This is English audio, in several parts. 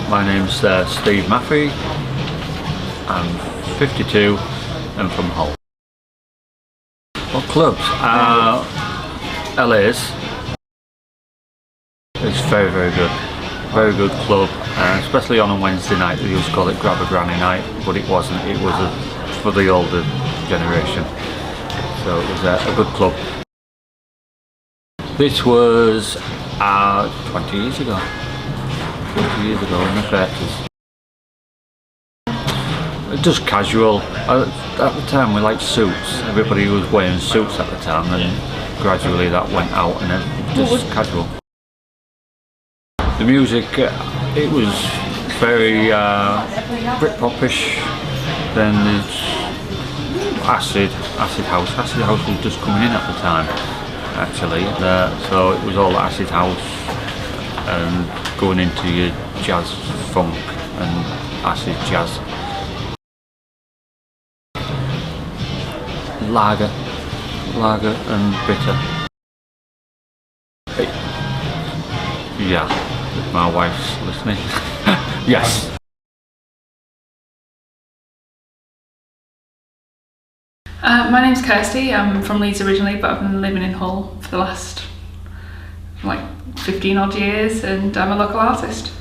My name's Steve Maffey. I'm 52 and from Hull. What clubs? LA's. It's very, very good. Very good club, especially on a Wednesday night. They used to call it Grab a Granny Night, but it wasn't. It was for the older generation. So it was a good club. This was 20 years ago. 20 years ago in the 30s. Just casual. At the time we liked suits. Everybody was wearing suits at the time, and gradually that went out and it just casual. The music, it was very Britpopish. Then it's acid house. Acid house was just coming in at the time, actually. So it was all acid house and going into your jazz funk and acid jazz. Lager and bitter. Yeah, if my wife's listening. Yes. My name's Kirsty. I'm from Leeds originally, but I've been living in Hull for the last 15 odd years, and I'm a local artist.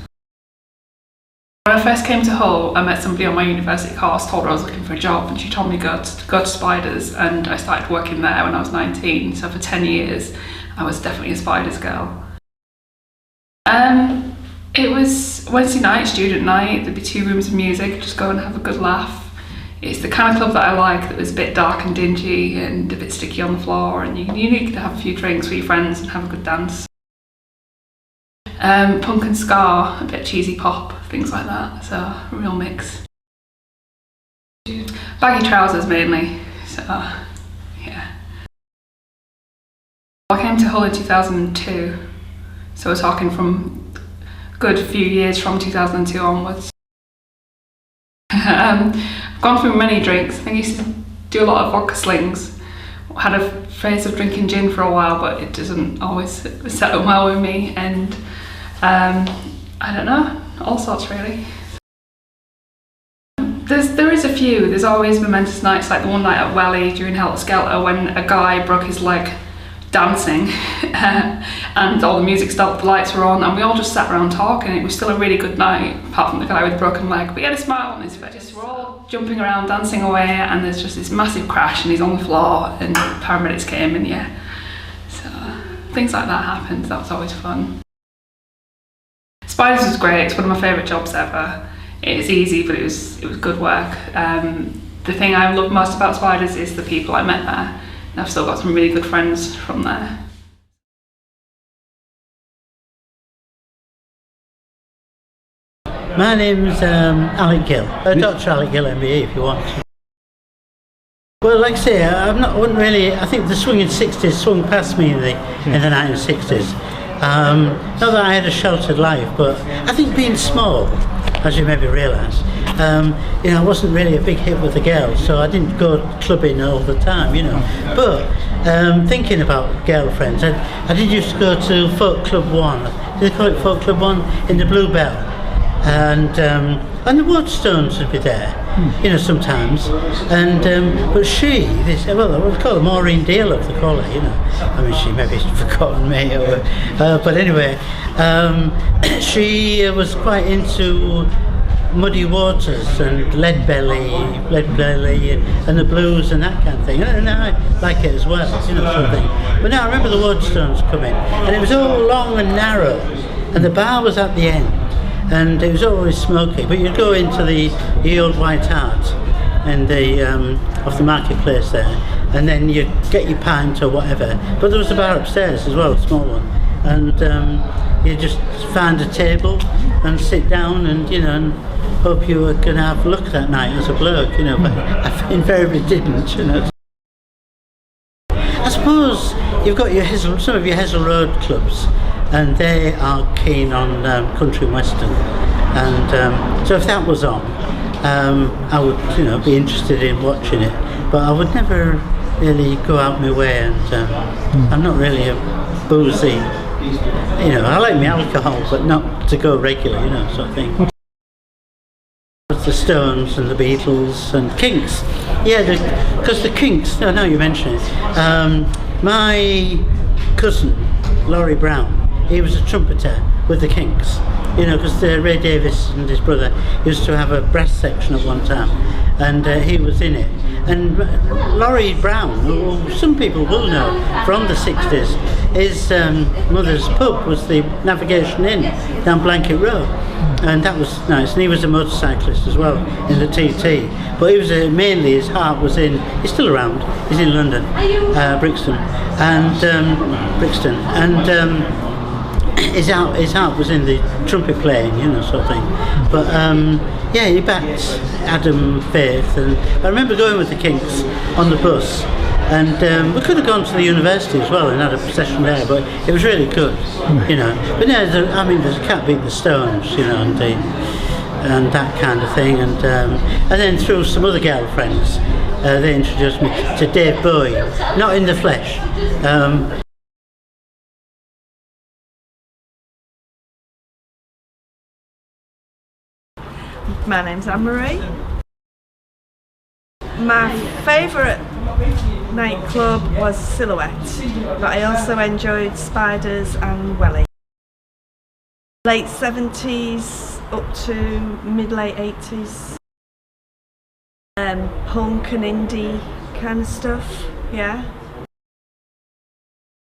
When I first came to Hull, I met somebody on my university course, told her I was looking for a job, and she told me go to Spiders, and I started working there when I was 19, so for 10 years I was definitely a Spiders girl. It was Wednesday night, student night. There'd be 2 rooms of music, just go and have a good laugh. It's the kind of club that I like, that was a bit dark and dingy and a bit sticky on the floor, and you need to have a few drinks with your friends and have a good dance. Punk and ska, a bit cheesy pop, things like that, so a real mix. Baggy trousers mainly, so yeah. I came to Hull in 2002, so we're talking from a good few years from 2002 onwards. I've gone through many drinks. I think I used to do a lot of vodka slings. Had a phase of drinking gin for a while, but it doesn't always settle well with me, and I don't know, all sorts really. There is a few. There's always momentous nights, like the one night at Welly during Helter Skelter when a guy broke his leg dancing and all the music stopped, the lights were on, and we all just sat around talking. It was still a really good night, apart from the guy with the broken leg, but he had a smile on his face. We're all jumping around, dancing away, and there's just this massive crash and he's on the floor and paramedics came, and yeah. So things like that happened. That was always fun. Spiders was great. It's one of my favourite jobs ever. It's easy, but it was good work. The thing I love most about Spiders is the people I met there. And I've still got some really good friends from there. My name's Alec Gill, Dr. Alec Gill MBE if you want. Well, like I say, I think the swinging 60s swung past me in the 1960s. Not that I had a sheltered life, but I think being small, as you maybe realise, I wasn't really a big hit with the girls, so I didn't go clubbing all the time, But thinking about girlfriends, I did used to go to Folk Club 1, did they call it Folk Club 1? In the Bluebell, and the Waterstones would be there, sometimes. And but we'll call her Maureen Dealer, if they call her, I mean, she maybe forgotten me, but anyway, she was quite into Muddy Waters and Lead Belly and the blues and that kind of thing, and I like it as well, sort of thing. But now I remember the Waterstones coming, and it was all long and narrow, and the bar was at the end, and it was always smoky, but you'd go into the old White Hart and off the marketplace there, and then you'd get your pint or whatever, but there was a bar upstairs as well, a small one, and you just find a table and sit down and and hope you were going to have luck that night as a bloke, but I invariably didn't, I suppose you've got some of your Hessel Road clubs, and they are keen on country and western, and so if that was on, I would be interested in watching it, but I would never really go out my way, and I'm not really a boozy, I like my alcohol, but not to go regular, sort of thing. the Stones and the Beatles and Kinks. Yeah, because the Kinks, no, now you mention it, my cousin, Laurie Brown, he was a trumpeter with the Kinks, you know, because Ray Davies and his brother used to have a brass section at one time, and he was in it. And Laurie Brown, who some people will know from the 60s, his mother's pub was the Navigation Inn down Blanket Road, and that was nice. And he was a motorcyclist as well in the TT, but he was mainly, his heart was in, he's still around, he's in London, Brixton, and his heart was in the trumpet playing, you know, sort of thing. But yeah, he backed Adam Faith, and I remember going with the Kinks on the bus, and we could have gone to the university as well and had a session there, but it was really good, you know. But yeah, I mean, there's Can't Beat the Stones, you know, and that kind of thing, and then through some other girlfriends, they introduced me to Dave Bowie, not in the flesh. My name's Anne-Marie. My favourite nightclub was Silhouette, but I also enjoyed Spiders and Welly. Late 70s up to mid-late 80s. Punk and indie kind of stuff, yeah.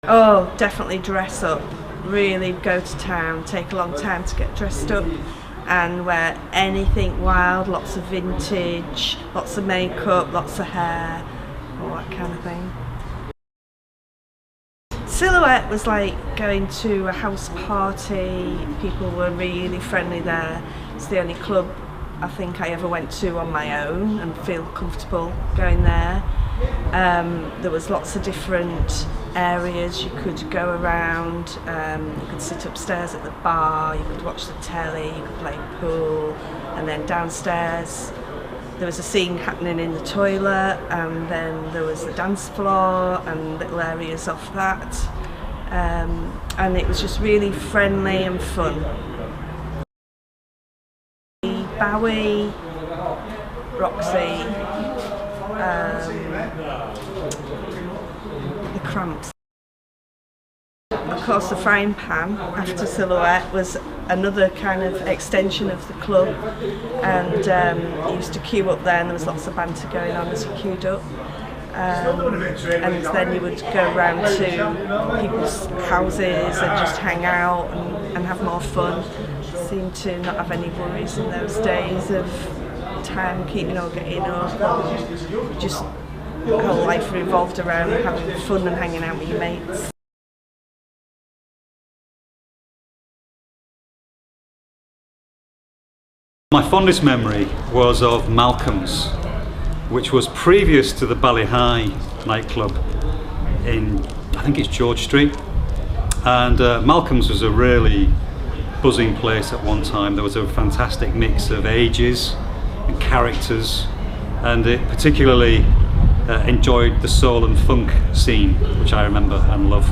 Oh, definitely dress up. Really go to town, take a long time to get dressed up, and wear anything wild, lots of vintage, lots of makeup, lots of hair, all that kind of thing. Silhouette was like going to a house party. People were really friendly there. It's the only club I think I ever went to on my own and feel comfortable going there. There was lots of different areas you could go around. You could sit upstairs at the bar, you could watch the telly, you could play pool, and then downstairs there was a scene happening in the toilet, and then there was the dance floor and little areas off that, and it was just really friendly and fun. Bowie, Roxy, the Cramps. Of course, the Frying Pan after Silhouette was another kind of extension of the club, and you used to queue up there, and there was lots of banter going on as you queued up. And then you would go round to people's houses and just hang out and have more fun. Seemed to not have any worries in those days of time keeping or getting up. Just the whole life revolved around having fun and hanging out with your mates. My fondest memory was of Malcolm's, which was previous to the Ballyhigh nightclub in, I think it's George Street. And Malcolm's was a really buzzing place at one time. There was a fantastic mix of ages and characters, and it particularly enjoyed the soul and funk scene, which I remember and love.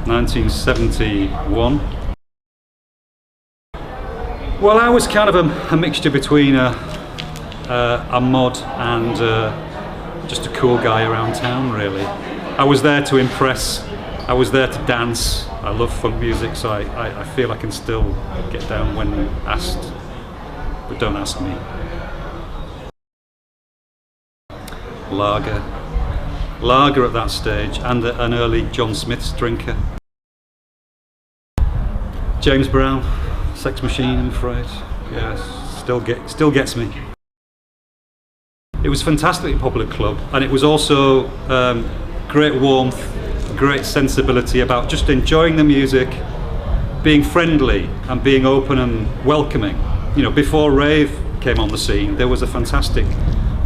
1971. Well, I was kind of a mixture between a mod and just a cool guy around town, really. I was there to impress, I was there to dance. I love funk music, so I feel I can still get down when asked, but don't ask me. Lager at that stage, and an early John Smith's drinker. James Brown. Sex Machine, I'm afraid. Yes, still gets me. It was a fantastically popular club, and it was also great warmth, great sensibility about just enjoying the music, being friendly and being open and welcoming. You know, before rave came on the scene, there was a fantastic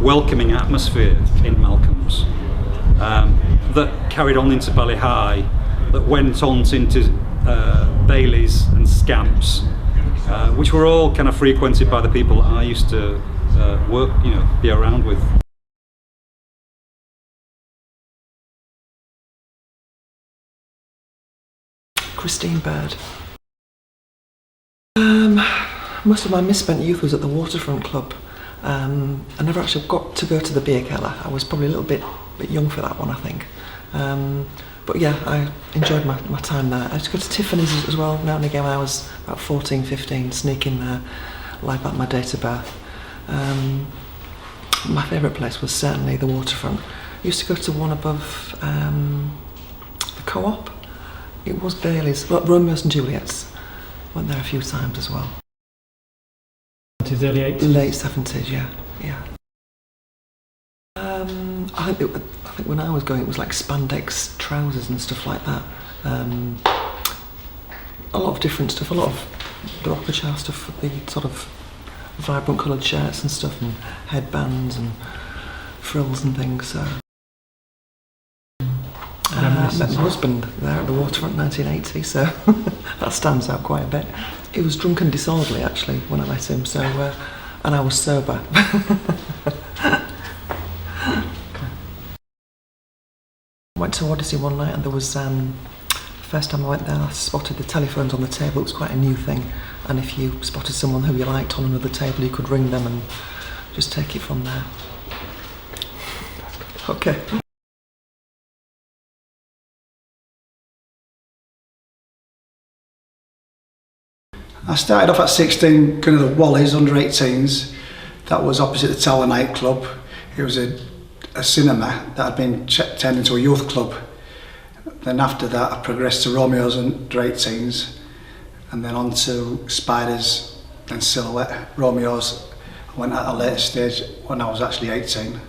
welcoming atmosphere in Malcolm's that carried on into Ballyhigh, that went on into Bailey's and Scamps, which were all kind of frequented by the people I used to work, you know, be around with. Christine Bird. Most of my misspent youth was at the Waterfront Club. I never actually got to go to the beer cellar. I was probably a little bit young for that one, I think. But yeah, I enjoyed my time there. I used to go to Tiffany's as well now and again when I was about 14, 15, sneak in there, lie about my date of birth. My favourite place was certainly the Waterfront. I used to go to one above the Co-op. It was Bailey's, well, Romeo's and Juliet's. Went there a few times as well. Early 80s? Late 70s, yeah. I think when I was going, it was like spandex trousers and stuff like that. A lot of different stuff, a lot of the rocker chow stuff, the sort of vibrant coloured shirts and stuff, and headbands and frills and things. So. I met my husband there at the Waterfront 1980, so that stands out quite a bit. He was drunk and disorderly actually when I met him, so and I was sober. I went to Odyssey one night and there was, the first time I went there I spotted the telephones on the table. It was quite a new thing, and if you spotted someone who you liked on another table you could ring them and just take it from there. Okay. I started off at 16 going to the Wallies under 18s. That was opposite the Tower nightclub. It was a cinema that had been turned into a youth club. Then after that I progressed to Romeo's under 18s, and then on to Spiders, then Silhouette. Romeo's I went at a later stage when I was actually 18.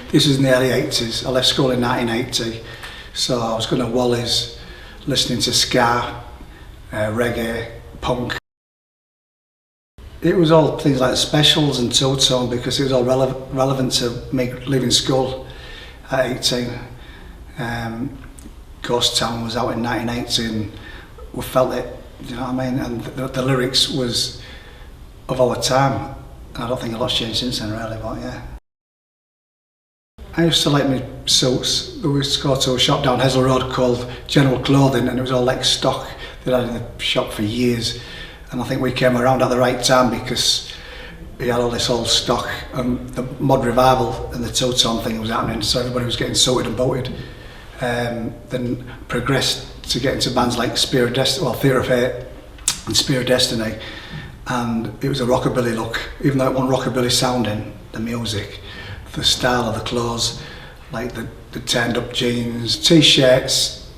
This was in the early 80s. I left school in 1980, so I was going to Wallies, listening to ska, reggae, punk. It was all things like Specials and two-tone because it was all relevant to me leaving school at 18. Ghost Town was out in 1980 and we felt it, you know what I mean? And the lyrics was of our time. I don't think a lot's changed since then really, but yeah. I used to like my suits. We used to go to a shop down Hesel Road called General Clothing, and it was all like stock that I had in the shop for years. And I think we came around at the right time because we had all this old stock, and the mod revival and the two-tone thing was happening, so everybody was getting suited and booted. Then progressed to get into bands like Spear of Destiny, well, Theatre of Hate and Spear of Destiny, and it was a rockabilly look. Even though it wasn't rockabilly sounding, the music, the style of the clothes, like the turned up jeans, t-shirts,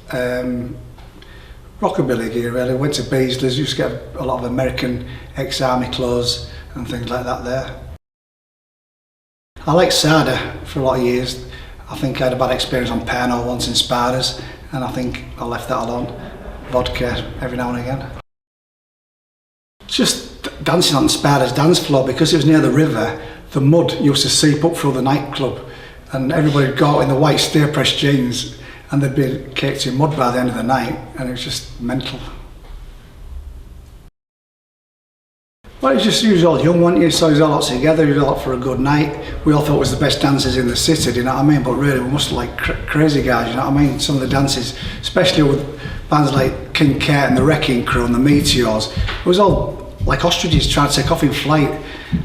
rockabilly gear really. Went to Beasley's, used to get a lot of American ex-army clothes and things like that there. I liked Sada for a lot of years. I think I had a bad experience on Pernod once in Spiders, and I think I left that alone. Vodka every now and again. Just dancing on Spiders dance floor, because it was near the river, the mud used to seep up through the nightclub, and everybody would go out in the white steer press jeans and they'd be caked in mud by the end of the night, and it was just mental. Well, it was just, you was all young, weren't you? So you was all out together, you was all out for a good night. We all thought it was the best dancers in the city, do you know what I mean? But really, we must have like crazy guys, you know what I mean? Some of the dances, especially with bands like King Kurt and the Wrecking Crew and the Meteors, it was all like ostriches trying to take off in flight.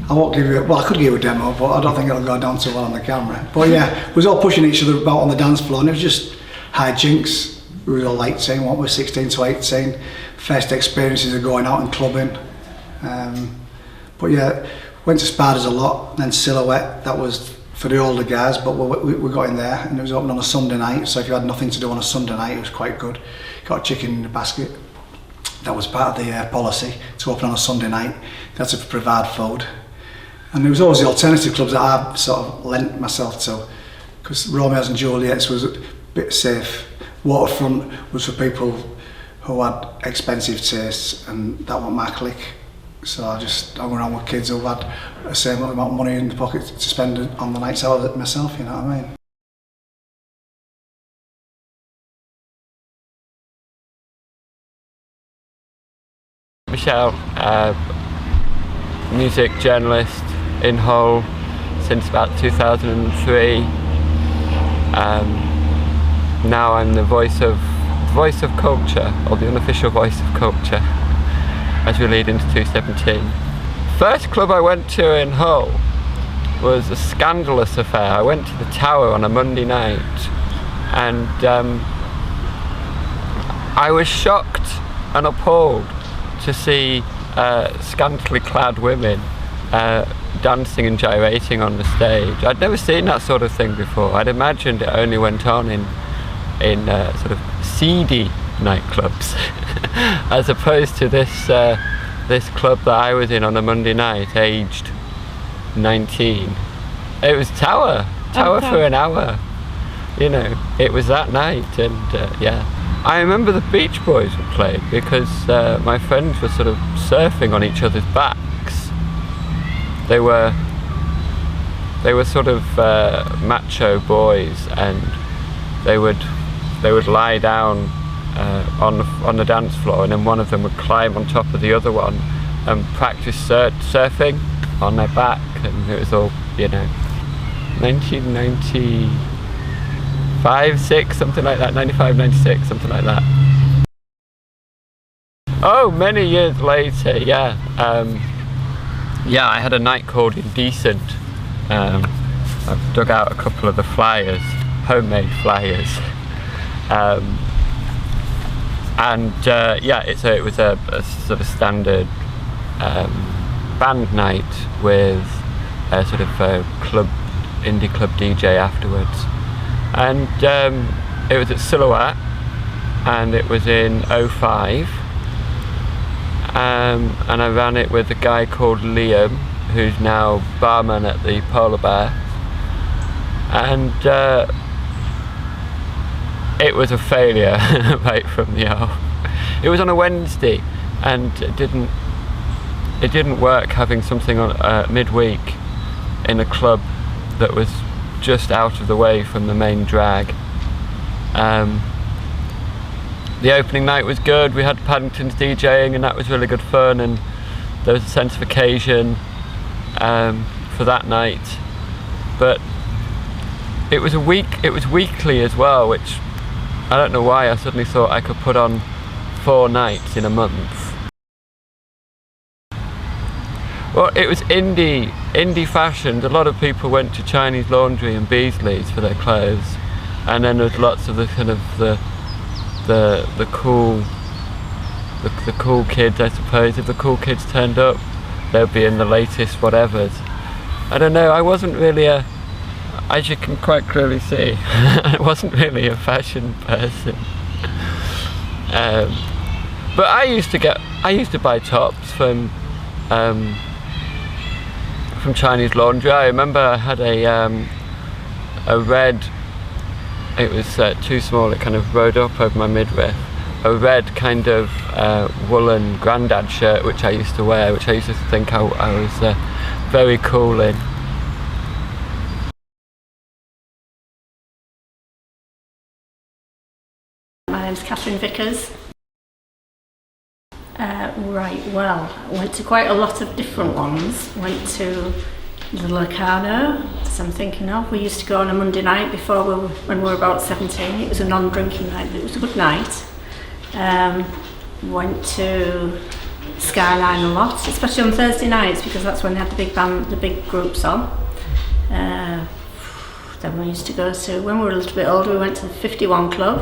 I won't give you, well, I could give you a demo, but I don't think it'll go down too well on the camera. But yeah, we was all pushing each other about on the dance floor, and it was just hijinks. We were all 18, weren't we? 16 to 18. First experiences of going out and clubbing. But yeah, went to Spiders a lot, then Silhouette, that was for the older guys, but we got in there, and it was open on a Sunday night, so if you had nothing to do on a Sunday night, it was quite good. Got chicken in the basket. That was part of the policy, to open on a Sunday night. They had to provide food. And there was always the alternative clubs that I sort of lent myself to, because Romeo's and Juliet's was a bit safe. Waterfront was for people who had expensive tastes, and that wasn't my clique. So I hung around with kids who had the same amount of money in the pocket to spend on the nights out myself, you know what I mean? Michelle, music journalist in Hull since about 2003. Now I'm the voice of culture, or the unofficial voice of culture. as we lead into 217. First club I went to in Hull was a scandalous affair. I went to the Tower on a Monday night, and I was shocked and appalled to see scantily clad women dancing and gyrating on the stage. I'd never seen that sort of thing before. I'd imagined it only went on in sort of seedy nightclubs, as opposed to this club that I was in on a Monday night, aged 19. It was Tower for an hour. You know, it was that night, and yeah. I remember the Beach Boys were playing because my friends were sort of surfing on each other's backs. They were sort of macho boys, and they would lie down on the dance floor, and then one of them would climb on top of the other one and practice surfing on their back, and it was all, you know, 1995, 6, something like that, 95, 96, something like that. Oh, many years later, yeah. Yeah, I had a night called Indecent. I've dug out a couple of the flyers, homemade flyers. Yeah, it was a sort of standard band night with a sort of indie club DJ afterwards. And it was at Silhouette, and it was in 05. And I ran it with a guy called Liam, who's now barman at the Polar Bear. And it was a failure right from the off. It was on a Wednesday, and it didn't work having something on midweek in a club that was just out of the way from the main drag. The opening night was good. We had Paddington's DJing, and that was really good fun, and there was a sense of occasion for that night. But it was weekly as well, which I don't know why I suddenly thought I could put on 4 nights in a month. Well, it was indie fashioned. A lot of people went to Chinese Laundry and Beasley's for their clothes, and then there was lots of the kind of the cool kids, I suppose. If the cool kids turned up, they'd be in the latest whatevers. I don't know, I wasn't really as you can quite clearly see, I wasn't really a fashion person. But I used to buy tops from Chinese Laundry. I remember I had a red, it was too small, it kind of rode up over my midriff, a red kind of woolen grandad shirt which I used to wear, which I used to think I was very cool in. My name's Catherine Vickers. Right, well, I went to quite a lot of different ones. Went to the Locarno, as I'm thinking of. We used to go on a Monday night when we were about 17. It was a non-drinking night, but it was a good night. Went to Skyline a lot, especially on Thursday nights, because that's when they had the big groups on. Then we used to go to, when we were a little bit older, we went to the 51 Club,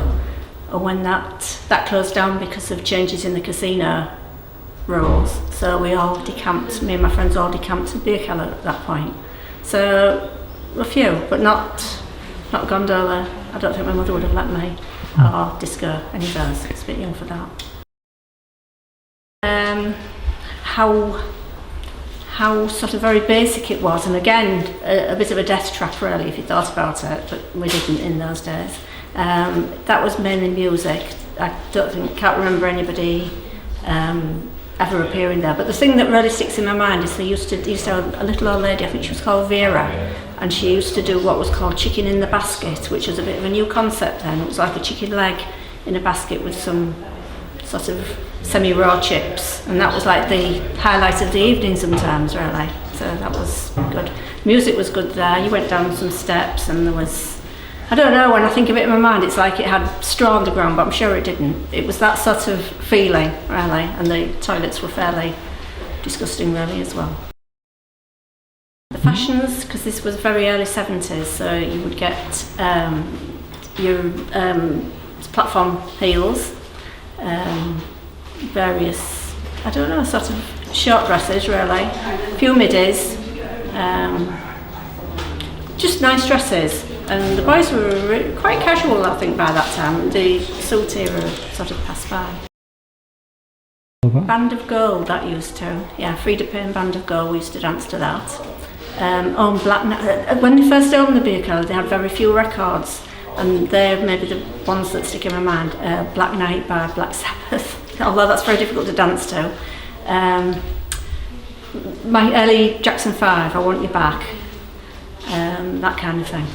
and when that closed down because of changes in the casino rules. So we all decamped, me and my friends all decamped to Beer Keller at that point. So a few, but not gondola. I don't think my mother would have let me, or disco, any of those. It's a bit young for that. How sort of very basic it was, and again a bit of a death trap really if you thought about it, but we didn't in those days. That was mainly music. I can't remember anybody ever appearing there, but the thing that really sticks in my mind is they used to have a little old lady, I think she was called Vera, and she used to do what was called chicken in the basket, which was a bit of a new concept then. It was like a chicken leg in a basket with some sort of semi-raw chips, and that was like the highlight of the evening sometimes really, so that was good. Music was good there. You went down some steps and there was I don't know, when I think of it in my mind, it's like it had straw on the ground, but I'm sure it didn't. It was that sort of feeling, really, and the toilets were fairly disgusting, really, as well. The fashions, because this was very early 70s, so you would get your platform heels, various, I don't know, sort of short dresses, really, a few middies, just nice dresses. And the boys were quite casual, I think, by that time. The suit era sort of passed by. Band of Gold, that used to. Yeah, Frida Payne Band of Gold, we used to dance to that. When they first opened the Beer Cellar, they had very few records, and they're maybe the ones that stick in my mind. Black Knight by Black Sabbath, although that's very difficult to dance to. My early Jackson 5, I Want You Back, that kind of thing.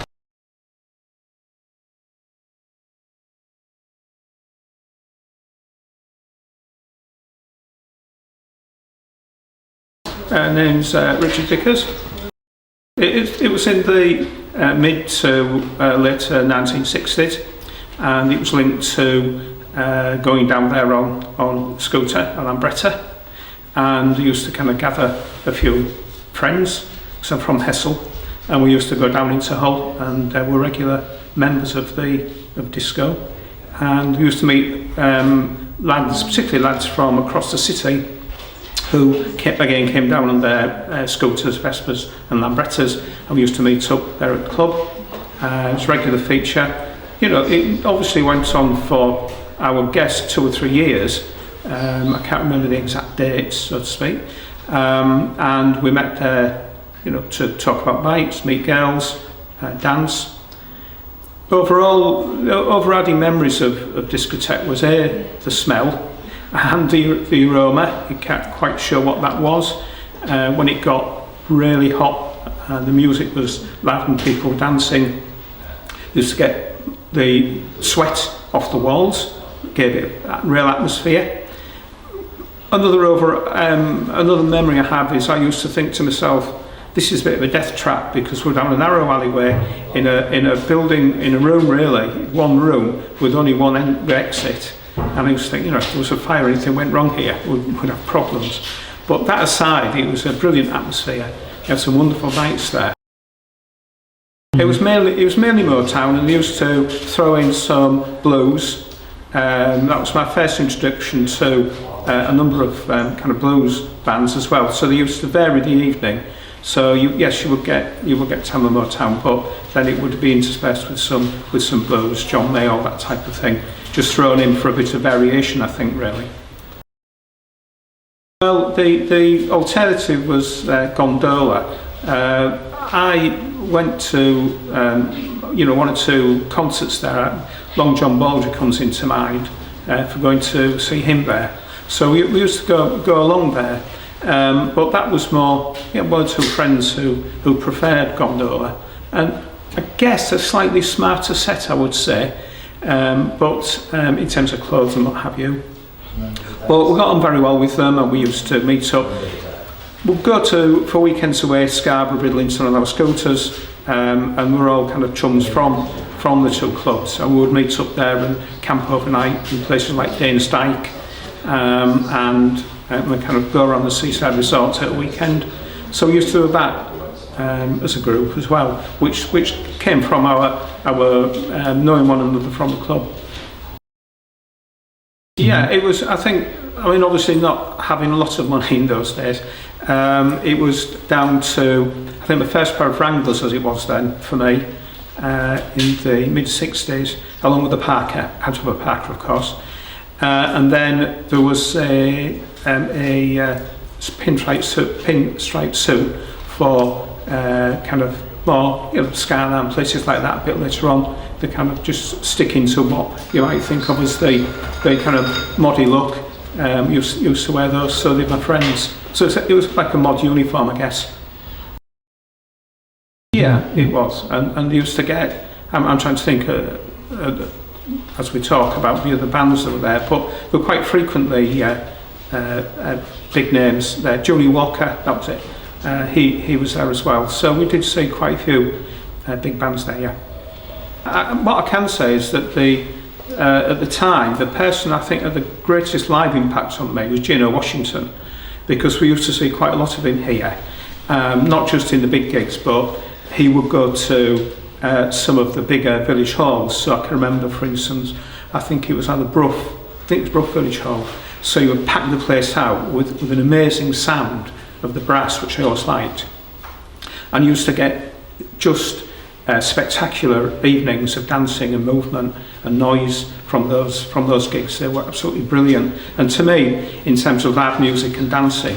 Name's Richard Vickers. It was in the mid to late 1960s, and it was linked to going down there on scooter and Lambretta, and we used to kind of gather a few friends, so from Hessel, and we used to go down into Hull, and were regular members of disco, and we used to meet lads, particularly lads from across the city, who came down on their scooters, Vespers and Lambrettas, and we used to meet up there at the club. It was a regular feature. You know, it obviously went on for, I would guess, 2 or 3 years. I can't remember the exact dates, so to speak. And we met there, you know, to talk about bikes, meet girls, dance. Overriding memories of discotheque was the smell, and the aroma. You can't quite sure what that was. When it got really hot and the music was loud and people dancing, you used to get the sweat off the walls, gave it a real atmosphere. Another memory I have is I used to think to myself, this is a bit of a death trap, because we're down a narrow alleyway in a building, in a room really, one room with only one exit. And I used to think, you know, if there was a fire or anything went wrong here, we'd have problems. But that aside, it was a brilliant atmosphere. You had some wonderful nights there. It was mainly Motown, and they used to throw in some blues. That was my first introduction to a number of kind of blues bands as well. So they used to vary the evening. So you would get Tamla Motown, but then it would be interspersed with some blues, John Mayall, that type of thing, just thrown in for a bit of variation, I think, really. Well, the alternative was Gondola. I went to one or two concerts there. Long John Baldry comes into mind for going to see him there. So we used to go along there. But that was more, one or two friends who preferred Gondola, and I guess a slightly smarter set, I would say, but in terms of clothes and what have you. But we got on very well with them, and we used to meet up. We'd go for weekends away, Scarborough, Bridlington on our scooters, and we were all kind of chums from the two clubs, and we would meet up there and camp overnight in places like Danesdyke, and we kind of go around the seaside resorts at a weekend. So we used to do that as a group as well, which came from our knowing one another from the club. Yeah, it was, obviously not having a lot of money in those days, it was down to, I think, the first pair of Wranglers, as it was then for me, in the mid-60s, along with the Parker, had to have a Parker, of course. And then there was a pinstripe suit for kind of more, Skyline, places like that a bit later on. They kind of just sticking to what you might think of as the kind of moddy look. Used to wear those, so they're my friends. So it was like a mod uniform, I guess. Yeah, it was, and used to get. I'm trying to think as we talk about the other bands that were there, but there were quite frequently big names there. Johnny Walker, that was it. He was there as well. So we did see quite a few big bands there, yeah. What I can say is that at the time, the person I think had the greatest live impact on me was Gino Washington, because we used to see quite a lot of him here, not just in the big gigs, but he would go to some of the bigger village halls. So I can remember, for instance, I think it was either Brough Village Hall. So you would pack the place out with an amazing sound of the brass, which I always liked, and you used to get just spectacular evenings of dancing and movement and noise from those gigs. They were absolutely brilliant. And to me, in terms of live music and dancing,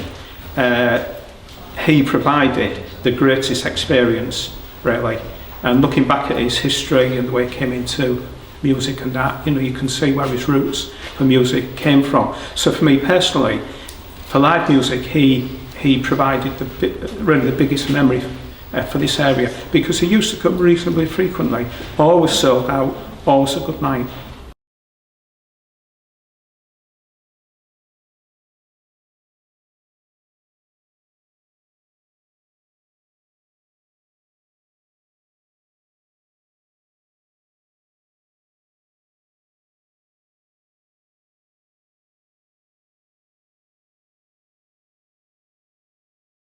he provided the greatest experience, really. And looking back at his history and the way he came into music and that, you can see where his roots for music came from. So for me personally, for live music, he provided really the biggest memory for this area, because he used to come reasonably frequently, always sold out, always a good night.